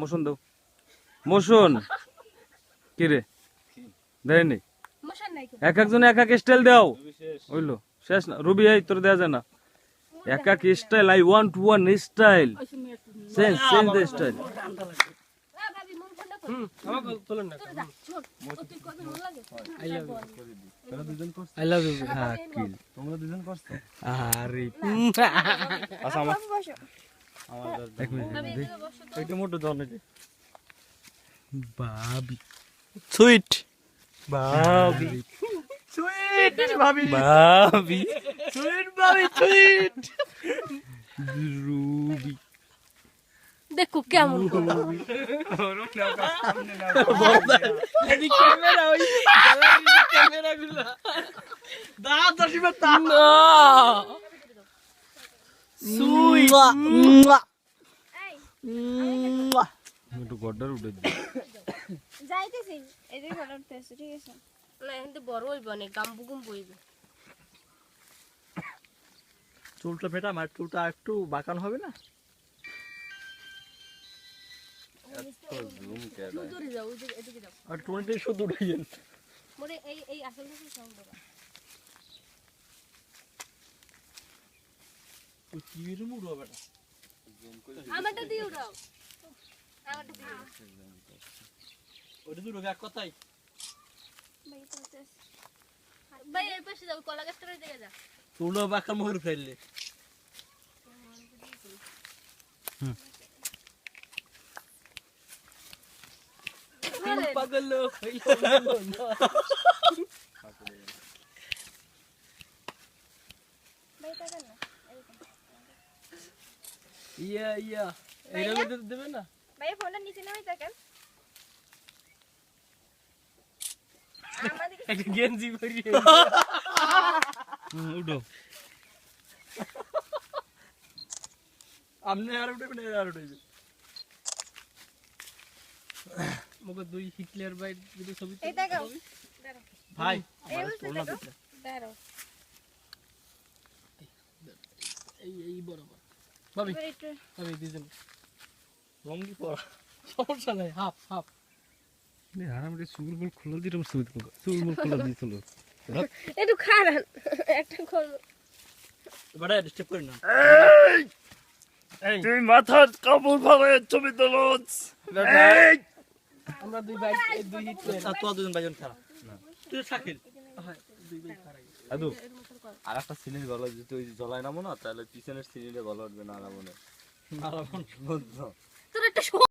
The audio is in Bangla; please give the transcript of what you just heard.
মোশন দাও মোশন কি রে দেয়নি এক একজন এক এক স্টাইল দাও হইলো শেষ না রবি এই তোর দেয়া যায় না এক এক style I want one style change change the style আমাকে তোলেন না আই লাভ ইউ হ্যাঁ কিল তোমরা দুজন করছো আরে আচ্ছা আমার এক মিনিট একটু মোটো দাও না ভাবি সুইট ভাবি সুইট ভাবি ভাবি সুইট ভাবি সুইট রুবি দেখো কেমন এই ক্যামেরা ওই ক্যামেরা গুলো দাঁত দশিবা তা না সুইট একটু গড্ডার উঠে দি যাইতেছি এদিকে ফটো উঠতেছে ঠিক আছে না এখানে বড় হইব অনেক গাম্বুগুম বইবে চুলটা ফেটা মার চুলটা একটু বাঁকানো হবে না দূরে যাও এদিকে যাও আর 20 শুধু উঠাইয়েন মোরে এই আসল কিছু সাউন্ড দাও তুই কি রিমুভ হবে না আমারটা দিয়ে উঠাও আমারটা দিয়ে ওটা দূর এক কথাই ভাই তো উঠতেছে ভাই এই পাশে যাও কলা গাছটার ওই জায়গায় যা চুলও বাঁকা মোহর ফেললে পাগল লোক ভাই তাকান না ইয়া ইয়া এইরকম দেবে না ভাই ফোনটা নিচে নামাই তাকান আমাদের একটা গেঞ্জি পরিয়ে উঠো আমনে আর উঠবে না আর উঠবে মগে দুই হিটলার ভাই যদি ছবি এই তাকাও ভাই এই আমার বুঝতে তোলা তাকাও দিতে দাঁড়াও এই বরাবর ভাবি এবার একটু ভাবি দিছেন লঙ্গি পরা সমস্যা নাই হাফ হাফ আরাম রে চুল বল খুলে দিলাম চুল বল খুলে দিছিল একটু খারান একটা খোল এবারে স্টেপ করে না এই তুই মাথার কাপড় ফালে ছবি তোলছ আমরা দুই ভাই দুই হিটলার তো দুজন ভাইজন খারাপ না তুই শাকিল হ্যাঁ দুই ভাই খারাপ আদু আর একটা সিনের গলা যদি তুই জ্বলাই নামো না তাহলে পিছনের সিনের গলা উঠবে না আরামনে আরাম বুঝছো তোর একটা